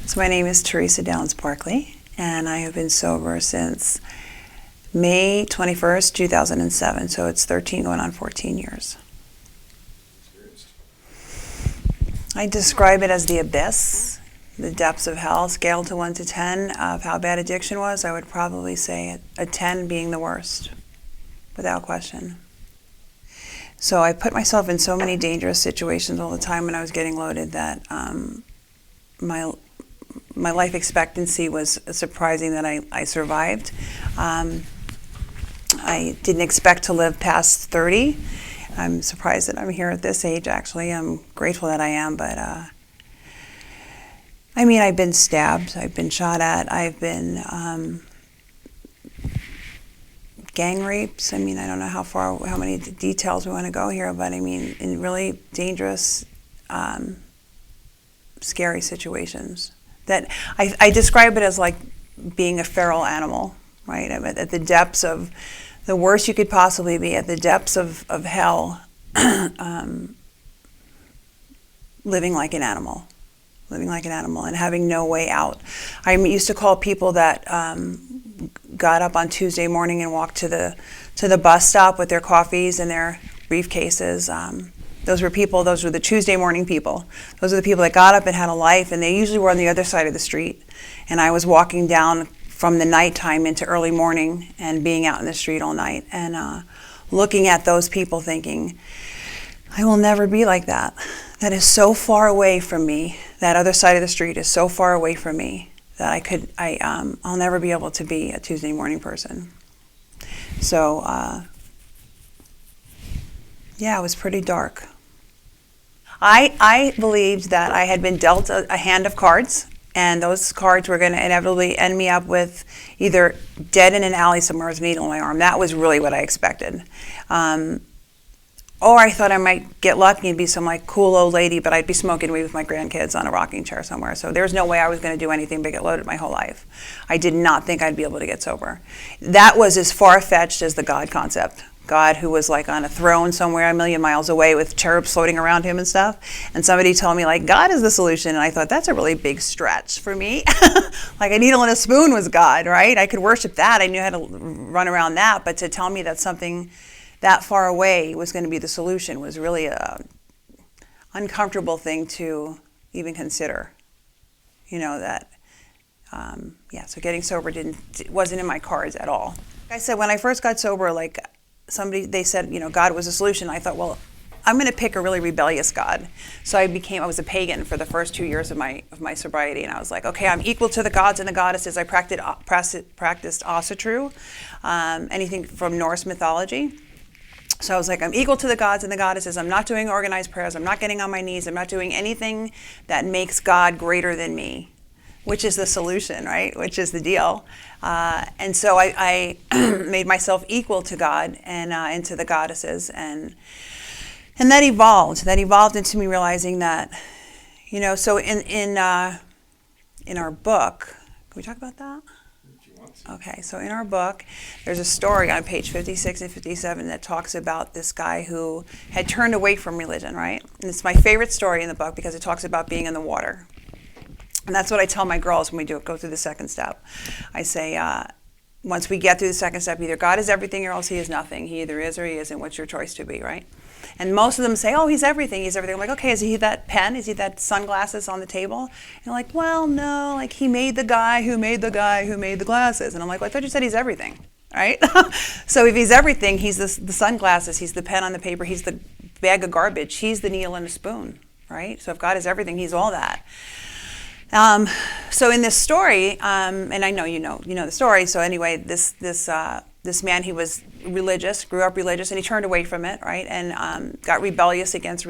So my name is Theresa Barkley, and I have been sober since May 21st, 2007. So it's 13 going on 14 years. I describe it as the abyss, the depths of hell. Scale to 1 to 10 of how bad addiction was. I would probably say a 10 being the worst, without question. So I put myself in so many dangerous situations all the time when I was getting loaded that my life expectancy was surprising that I survived. I didn't expect to live past 30. I'm surprised that I'm here at this age, actually. I'm grateful that I am, but I've been stabbed, I've been shot at, I've been gang rapes. I don't know how many details we want to go here, but in really dangerous, scary situations. That I describe it as like being a feral animal, right? At the depths of the worst you could possibly be, at the depths of hell, living like an animal and having no way out. I used to call people that got up on Tuesday morning and walked to the bus stop with their coffees and their briefcases. Those were the Tuesday morning people. Those are the people that got up and had a life, and they usually were on the other side of the street. And I was walking down from the nighttime into early morning and being out in the street all night and looking at those people thinking, I will never be like that. That is so far away from me. That other side of the street is so far away from me that I'll never be able to be a Tuesday morning person. So, it was pretty dark. I believed that I had been dealt a hand of cards, and those cards were going to inevitably end me up with either dead in an alley somewhere with a needle in my arm. That was really what I expected. Or I thought I might get lucky and be some cool old lady, but I'd be smoking weed with my grandkids on a rocking chair somewhere. So there's no way I was going to do anything but get loaded my whole life. I did not think I'd be able to get sober. That was as far-fetched as the God concept. God who was on a throne somewhere a million miles away with cherubs floating around him and stuff. And somebody told me God is the solution. And I thought that's a really big stretch for me. A needle and a spoon was God, right? I could worship that. I knew how to run around that. But to tell me that something that far away was going to be the solution was really a uncomfortable thing to even consider. So getting sober wasn't in my cards at all. Like I said, when I first got sober, they said, God was a solution. I thought, well, I'm going to pick a really rebellious God. So I was a pagan for the first 2 years of my sobriety, and I was like, okay, I'm equal to the gods and the goddesses. I practiced Asatru, anything from Norse mythology. So I was like, I'm equal to the gods and the goddesses. I'm not doing organized prayers. I'm not getting on my knees. I'm not doing anything that makes God greater than me, which is the solution, right? Which is the deal. And so I made myself equal to God and to the goddesses. And that evolved. That evolved into me realizing that, so in our book, can we talk about that? Okay, so in our book, there's a story on page 56 and 57 that talks about this guy who had turned away from religion, right? And it's my favorite story in the book because it talks about being in the water. And that's what I tell my girls when we go through the second step. I say, once we get through the second step, either God is everything or else he is nothing. He either is or he isn't. What's your choice to be, right? And most of them say, oh, he's everything, he's everything. I'm like, okay, is he that pen? Is he that sunglasses on the table? And they're like, well, no, he made the guy who made the guy who made the glasses. And I'm like, well, I thought you said he's everything, right? So if he's everything, he's the sunglasses, he's the pen on the paper, he's the bag of garbage, he's the needle and a spoon, right? So if God is everything, he's all that. So in this story, and I know you know the story. So anyway, this man, he was religious, grew up religious, and he turned away from it, right? And got rebellious against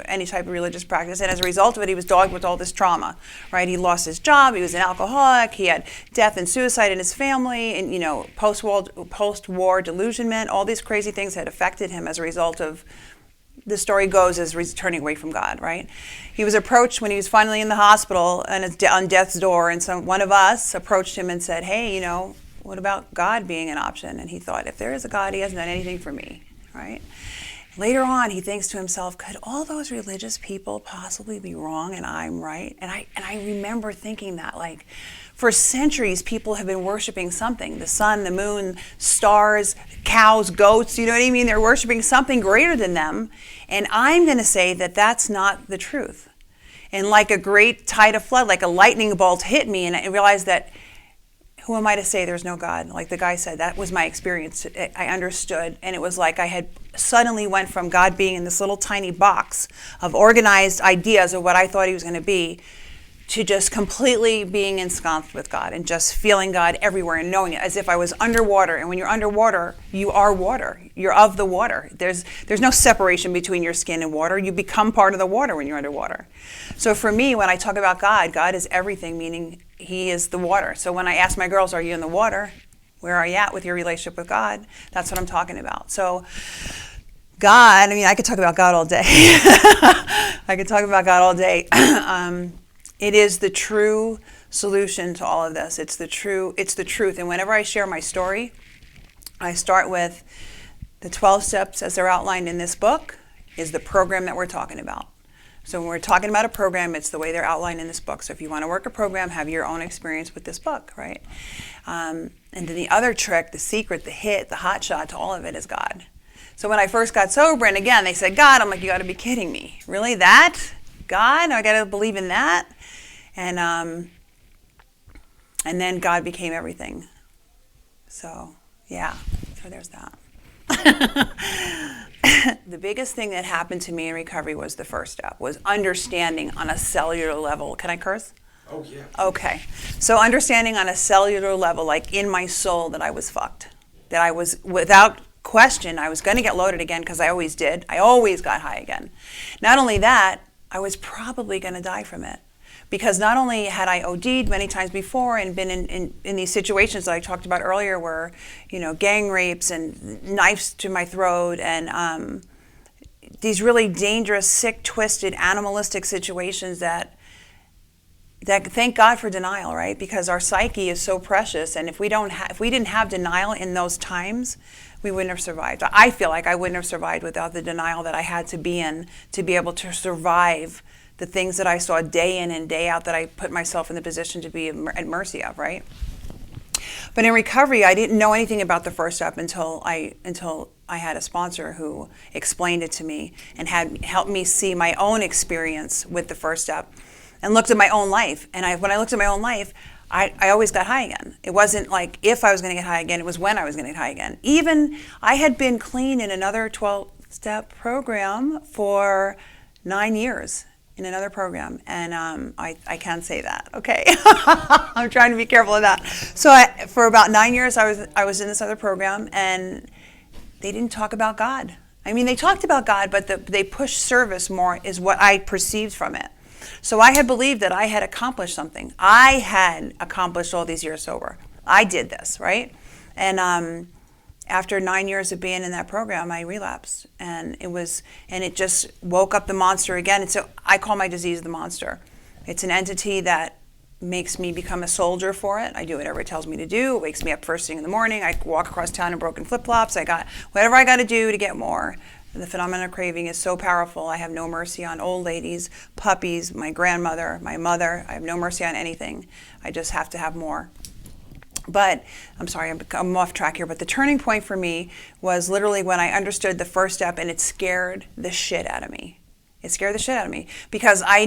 any type of religious practice. And as a result of it, he was dogged with all this trauma, right? He lost his job. He was an alcoholic. He had death and suicide in his family, and post-war delusionment. All these crazy things had affected him as a result of, the story goes, as turning away from God, right? He was approached when he was finally in the hospital and on death's door, and one of us approached him and said, hey, what about God being an option? And he thought, if there is a God, he hasn't done anything for me, right? Later on, he thinks to himself, could all those religious people possibly be wrong and I'm right? And I remember thinking that, like, for centuries, people have been worshiping something. The sun, the moon, stars, cows, goats, you know what I mean? They're worshiping something greater than them. And I'm going to say that that's not the truth. And like a great tide of flood, like a lightning bolt hit me, and I realized that, who am I to say there's no God? Like the guy said, that was my experience. I understood, and it was like I had suddenly went from God being in this little tiny box of organized ideas of what I thought he was going to be, to just completely being ensconced with God and just feeling God everywhere and knowing it as if I was underwater. And when you're underwater, you are water. You're of the water. There's no separation between your skin and water. You become part of the water when you're underwater. So for me, when I talk about God, God is everything, meaning he is the water. So when I ask my girls, are you in the water? Where are you at with your relationship with God? That's what I'm talking about. So God, I mean, I could talk about God all day. I could talk about God all day. It is the true solution to all of this. It's the truth. And whenever I share my story, I start with the 12 steps as they're outlined in this book is the program that we're talking about. So when we're talking about a program, it's the way they're outlined in this book. So if you want to work a program, have your own experience with this book, right? And then the other trick, the secret, the hit, the hot shot to all of it is God. So when I first got sober, and again, they said, God, I'm like, you got to be kidding me. Really? That? God? I got to believe in that? And then God became everything. So, yeah. So there's that. The biggest thing that happened to me in recovery was the first step, was understanding on a cellular level. Can I curse? Oh, yeah. Okay. So understanding on a cellular level, like in my soul, that I was fucked. That I was, without question, I was going to get loaded again, because I always did. I always got high again. Not only that, I was probably going to die from it. Because not only had I OD'd many times before and been in these situations that I talked about earlier where, you know, gang rapes and knives to my throat and these really dangerous, sick, twisted, animalistic situations that thank God for denial, right? Because our psyche is so precious, and if we didn't have denial in those times, we wouldn't have survived. I feel like I wouldn't have survived without the denial that I had to be in to be able to survive the things that I saw day in and day out that I put myself in the position to be at mercy of, right? But in recovery, I didn't know anything about the first step until I had a sponsor who explained it to me and had helped me see my own experience with the first step and looked at my own life. And when I looked at my own life, I always got high again. It wasn't like if I was going to get high again, it was when I was going to get high again. Even I had been clean in another 12-step program for 9 years. In another program, and I can say that, okay? I'm trying to be careful of that. So for about 9 years, I was in this other program, and they didn't talk about God. I mean, they talked about God, but they pushed service more is what I perceived from it. So I had believed that I had accomplished something. I had accomplished all these years sober. I did this, right? And after 9 years of being in that program, I relapsed, and it just woke up the monster again. And so I call my disease the monster. It's an entity that makes me become a soldier for it. I do whatever it tells me to do. It wakes me up first thing in the morning. I walk across town in broken flip-flops. I got whatever I got to do to get more. The phenomenon of craving is so powerful. I have no mercy on old ladies, puppies, my grandmother, my mother. I have no mercy on anything. I just have to have more. But I'm sorry, I'm off track here, but the turning point for me was literally when I understood the first step, and it scared the shit out of me. It scared the shit out of me because I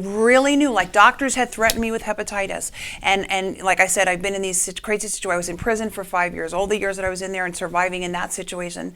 really knew, like doctors had threatened me with hepatitis. And like I said, I've been in these crazy situations. I was in prison for 5 years, all the years that I was in there and surviving in that situation.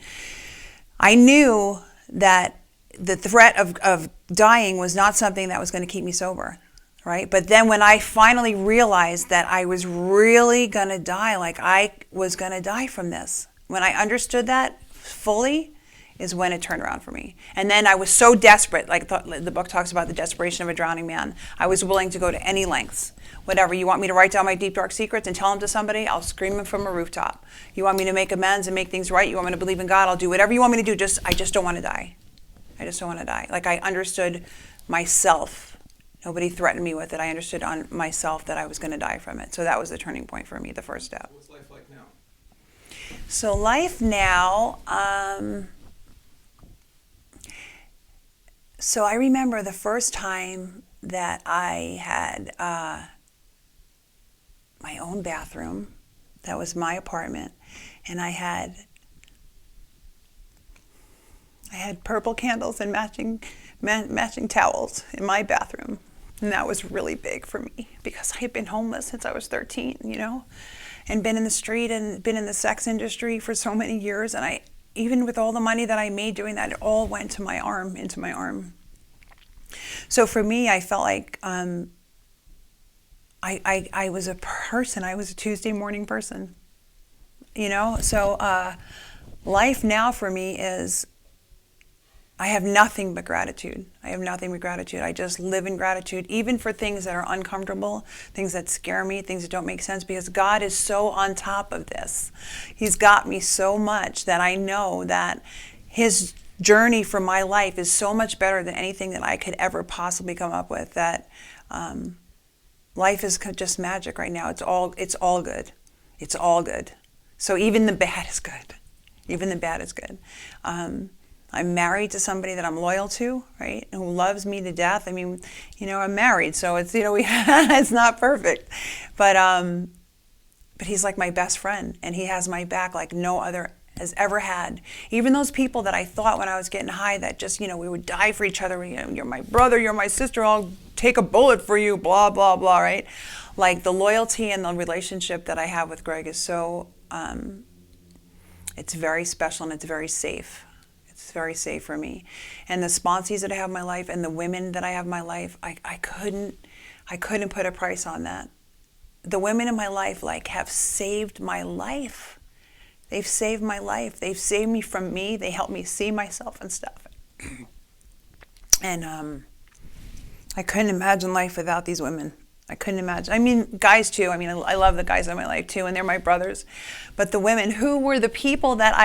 I knew that the threat of dying was not something that was going to keep me sober. Right? But then when I finally realized that I was really going to die, like I was going to die from this, when I understood that fully is when it turned around for me. And then I was so desperate, like the book talks about the desperation of a drowning man. I was willing to go to any lengths. Whatever, you want me to write down my deep, dark secrets and tell them to somebody, I'll scream them from a rooftop. You want me to make amends and make things right? You want me to believe in God? I'll do whatever you want me to do. I just don't want to die. I just don't want to die. Like I understood myself. Nobody threatened me with it. I understood on myself that I was going to die from it. So that was the turning point for me, the first step. What's life like now? So life now, So I remember the first time that I had my own bathroom. That was my apartment, and I had purple candles and matching towels in my bathroom. And that was really big for me because I had been homeless since I was 13, and been in the street and been in the sex industry for so many years. And even with all the money that I made doing that, it all went into my arm. So for me, I felt like I was a person. I was a Tuesday morning person, So life now for me is, I have nothing but gratitude. I just live in gratitude, even for things that are uncomfortable, things that scare me, things that don't make sense, because God is so on top of this. He's got me so much that I know that His journey for my life is so much better than anything that I could ever possibly come up with, that life is just magic right now. It's all good. It's all good. So even the bad is good. I'm married to somebody that I'm loyal to, right, and who loves me to death. I mean, I'm married, so it's it's not perfect, but he's like my best friend, and he has my back like no other has ever had. Even those people that I thought when I was getting high that just we would die for each other. You're my brother, you're my sister, I'll take a bullet for you, blah blah blah, right? Like the loyalty and the relationship that I have with Greg is so. It's very special and it's very safe. It's very safe for me. And the sponsees that I have in my life and the women that I have in my life, I couldn't put a price on that. The women in my life have saved my life. They've saved my life. They've saved me from me. They helped me see myself and stuff. And I couldn't imagine life without these women. I couldn't imagine. I mean, guys too. I mean, I love the guys in my life too, and they're my brothers. But the women, who were the people that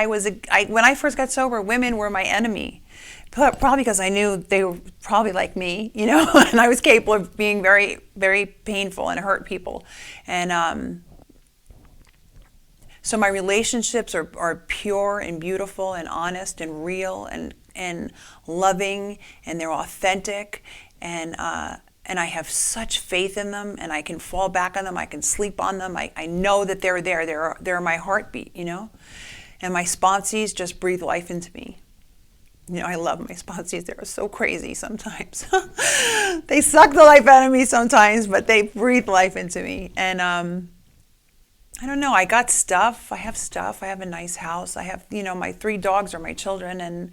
when I first got sober, women were my enemy. Probably because I knew they were probably like me, and I was capable of being very, very painful and hurt people. And so my relationships are pure and beautiful and honest and real and loving, and they're authentic, and I have such faith in them, and I can fall back on them. I can sleep on them. I know that they're there. They're my heartbeat, And my sponsees just breathe life into me. I love my sponsees. They're so crazy sometimes. They suck the life out of me sometimes, but they breathe life into me. And I don't know. I got stuff. I have stuff. I have a nice house. I have, my 3 dogs are my children, and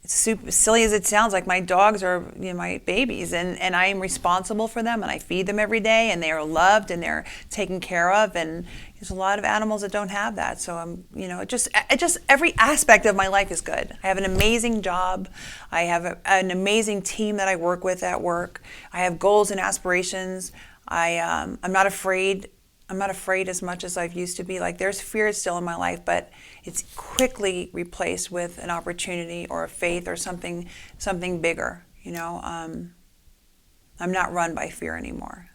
it's super silly as it sounds, like my dogs are my babies, and I am responsible for them, and I feed them every day, and they are loved and they're taken care of, and there's a lot of animals that don't have that. So I'm just every aspect of my life is good. I have an amazing job. I have an amazing team that I work with at work. I have goals and aspirations. I'm not afraid. I'm not afraid as much as I've used to be. Like, there's fear still in my life, but it's quickly replaced with an opportunity or a faith or something bigger. I'm not run by fear anymore.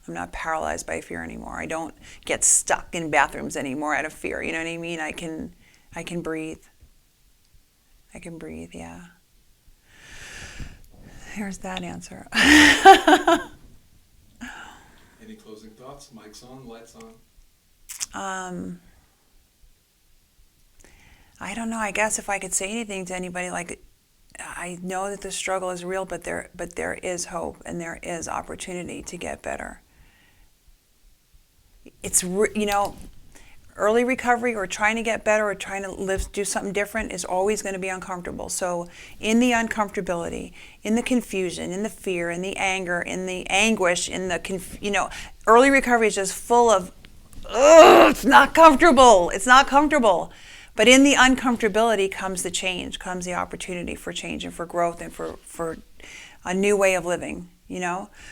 I'm not paralyzed by fear anymore. I don't get stuck in bathrooms anymore out of fear. You know what I mean? I can breathe. I can breathe. Yeah. Here's that answer. Any closing thoughts? Mic's on, lights on. I don't know. I guess if I could say anything to anybody, I know that the struggle is real, but there is hope and there is opportunity to get better. It's early recovery or trying to get better or trying to do something different is always going to be uncomfortable. So in the uncomfortability, in the confusion, in the fear, in the anger, in the anguish, in the early recovery is just full of, it's not comfortable. It's not comfortable. But in the uncomfortability comes the change, comes the opportunity for change and for growth and for a new way of living,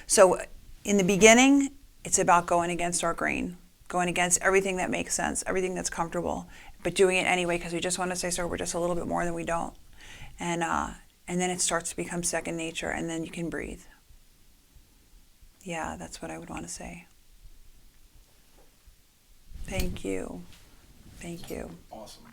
So in the beginning, it's about going against our grain, going against everything that makes sense, everything that's comfortable, but doing it anyway because we just want to stay sober just a little bit more than we don't. And then it starts to become second nature, and then you can breathe. Yeah, that's what I would want to say. Thank you. Thank you. Awesome.